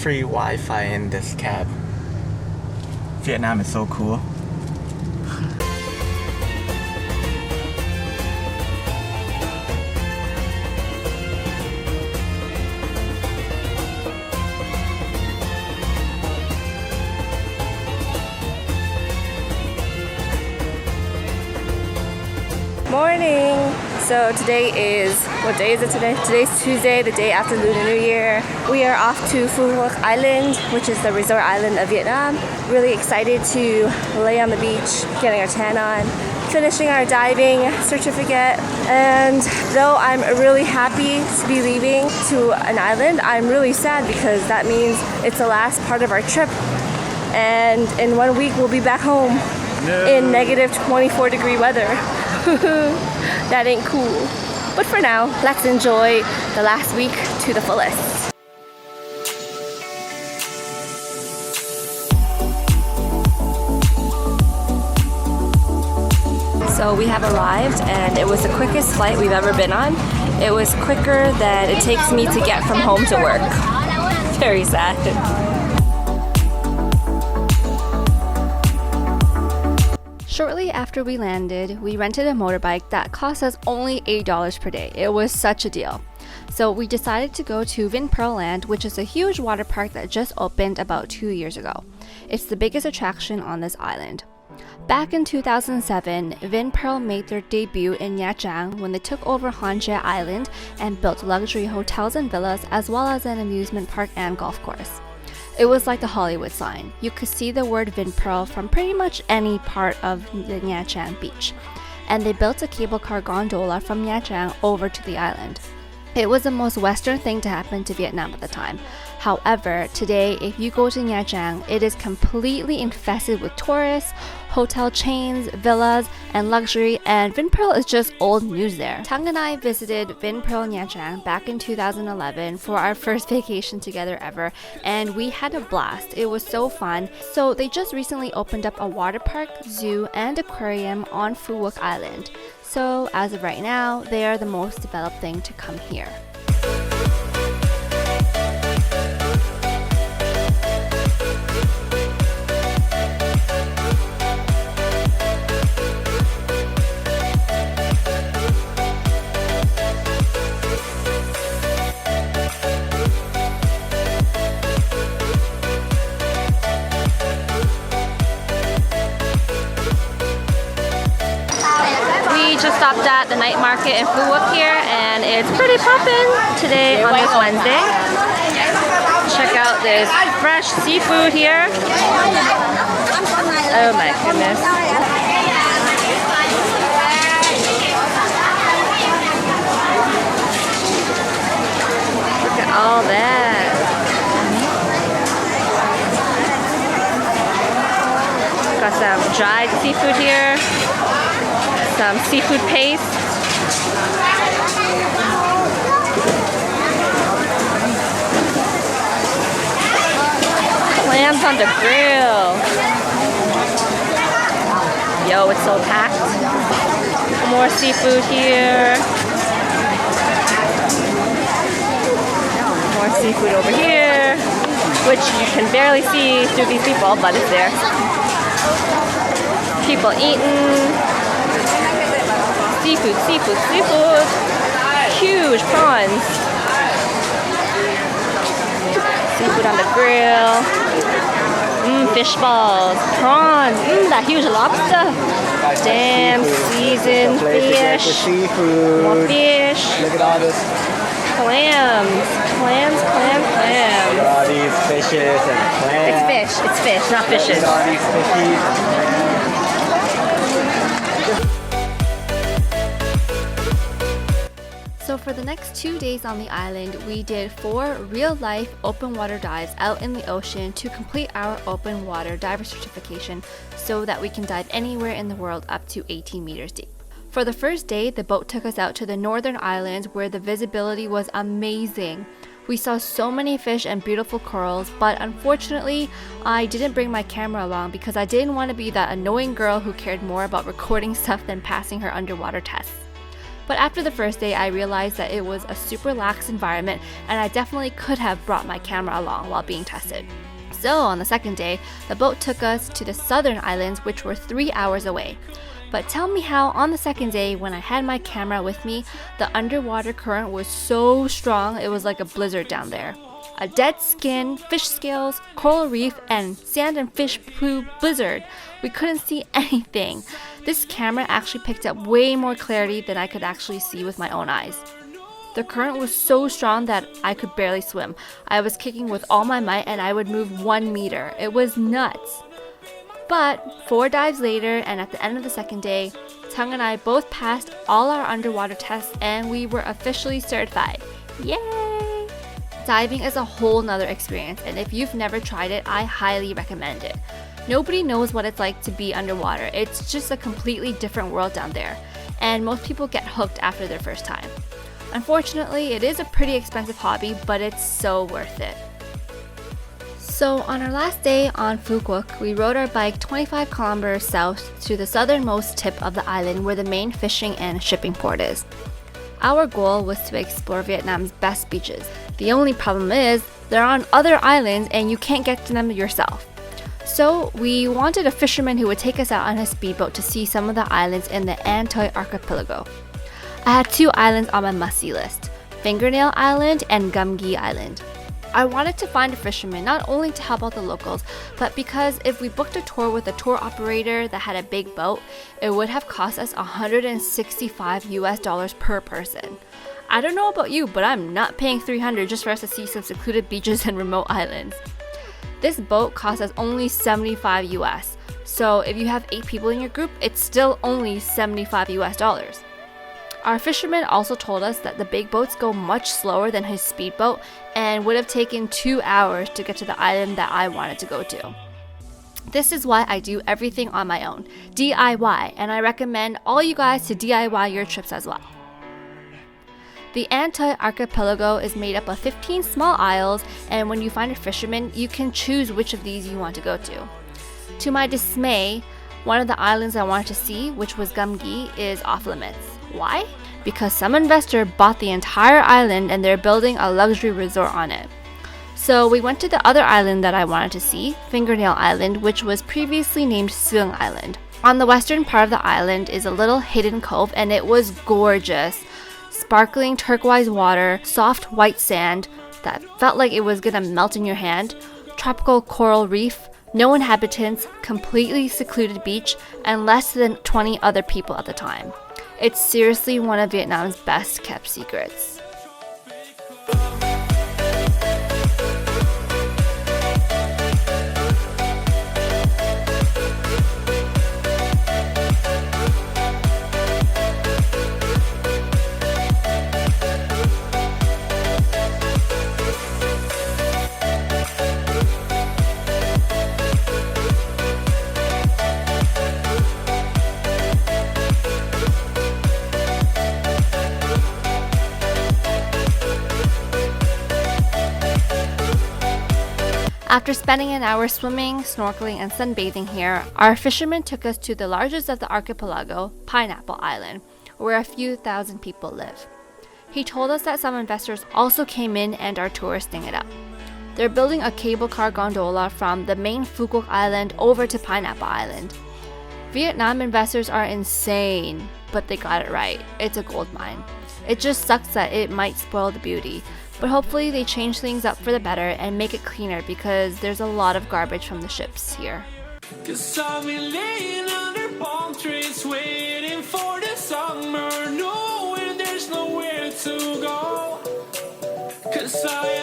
free Wi-Fi in this cab. Vietnam is so cool. Morning! So today is, what day is it today? Today's Tuesday, the day after Lunar New Year. We are off to Phu Quoc Island, which is the resort island of Vietnam. Really excited to lay on the beach, getting our tan on, finishing our diving certificate. And though I'm really happy to be leaving to an island, I'm really sad because that means it's the last part of our trip. And in 1 week we'll be back home in negative 24-degree weather. That ain't cool. But for now, let's enjoy the last week to the fullest. So we have arrived and it was the quickest flight we've ever been on. It was quicker than it takes me to get from home to work. Very sad. Shortly after we landed, we rented a motorbike that cost us only $8 per day. It was such a deal. So we decided to go to Vinpearl Land, which is a huge water park that just opened about 2 years ago. It's the biggest attraction on this island. Back in 2007, Vinpearl made their debut in Nha Trang when they took over Hon Chia Island and built luxury hotels and villas as well as an amusement park and golf course. It was like the Hollywood sign. You could see the word Vinpearl from pretty much any part of the Nha Trang beach. And they built a cable car gondola from Nha Trang over to the island. It was the most Western thing to happen to Vietnam at the time. However, today, if you go to Nha Trang, it is completely infested with tourists, hotel chains, villas, and luxury, and Vinpearl is just old news there. Tang and I visited Vinpearl Nha Trang back in 2011 for our first vacation together ever, and we had a blast. It was so fun. So they just recently opened up a water park, zoo, and aquarium on Phu Quoc Island. So as of right now, they are the most developed thing to come here. We just stopped at the night market in Phu Quoc here, and it's pretty poppin' today on this Wednesday. Check out this fresh seafood here. Oh my goodness. Look at all that. Got some dried seafood here. Some seafood paste. Clams on the grill. Yo, it's so packed. More seafood here. More seafood over here, which you can barely see through these people, but it's there. People eating. Seafood, seafood, seafood. Huge prawns. Seafood on the grill. Fish balls. Prawns. That huge lobster. Damn, seasoned fish. More fish. Look at all this. Clams. Clams, clams, clams. Look at all these fishes and clams. It's fish. It's fish, not fishes. Look at all these fishies and clams. So for the next 2 days on the island, we did 4 real-life open water dives out in the ocean to complete our open water diver certification so that we can dive anywhere in the world up to 18 meters deep. For the first day, the boat took us out to the northern islands where the visibility was amazing. We saw so many fish and beautiful corals, but unfortunately, I didn't bring my camera along because I didn't want to be that annoying girl who cared more about recording stuff than passing her underwater tests. But after the first day, I realized that it was a super lax environment and I definitely could have brought my camera along while being tested. So on the second day, the boat took us to the southern islands, which were 3 hours away. But tell me how on the second day, when I had my camera with me, the underwater current was so strong it was like a blizzard down there. A dead skin, fish scales, coral reef, and sand and fish poo blizzard. We couldn't see anything. This camera actually picked up way more clarity than I could actually see with my own eyes. The current was so strong that I could barely swim. I was kicking with all my might and I would move 1 meter. It was nuts. But 4 dives later and at the end of the second day, Tung and I both passed all our underwater tests and we were officially certified. Yay! Diving is a whole nother experience, and if you've never tried it, I highly recommend it. Nobody knows what it's like to be underwater. It's just a completely different world down there, and most people get hooked after their first time. Unfortunately, it is a pretty expensive hobby, but it's so worth it. So on our last day on Phu Quoc, we rode our bike 25 kilometers south to the southernmost tip of the island where the main fishing and shipping port is. Our goal was to explore Vietnam's best beaches. The only problem is, they're on other islands and you can't get to them yourself. So we wanted a fisherman who would take us out on his speedboat to see some of the islands in the An Toi archipelago. I had 2 islands on my must-see list, Fingernail Island and Gum Gi Island. I wanted to find a fisherman not only to help out the locals, but because if we booked a tour with a tour operator that had a big boat, it would have cost us $165 per person. I don't know about you, but I'm not paying $300 just for us to see some secluded beaches and remote islands. This boat cost us only $75. So if you have 8 people in your group, it's still only $75. Our fisherman also told us that the big boats go much slower than his speedboat and would have taken 2 hours to get to the island that I wanted to go to. This is why I do everything on my own, DIY, and I recommend all you guys to DIY your trips as well. The An Toi archipelago is made up of 15 small isles, and when you find a fisherman, you can choose which of these you want to go to. To my dismay, one of the islands I wanted to see, which was Gum Gi, is off limits. Why? Because some investor bought the entire island and they're building a luxury resort on it. So we went to the other island that I wanted to see, Fingernail Island, which was previously named Suong Island. On the western part of the island is a little hidden cove and it was gorgeous. Sparkling turquoise water, soft white sand that felt like it was gonna melt in your hand, tropical coral reef, no inhabitants, completely secluded beach, and less than 20 other people at the time. It's seriously one of Vietnam's best kept secrets. After spending an hour swimming, snorkeling, and sunbathing here, our fisherman took us to the largest of the archipelago, Pineapple Island, where a few thousand people live. He told us that some investors also came in and are touristing it up. They're building a cable car gondola from the main Phu Quoc Island over to Pineapple Island. Vietnam investors are insane, but they got it right. It's a gold mine. It just sucks that it might spoil the beauty. But hopefully they change things up for the better and make it cleaner because there's a lot of garbage from the ships here. 'Cause I've been laying under palm trees waiting for the summer, knowing there's nowhere to go. 'Cause I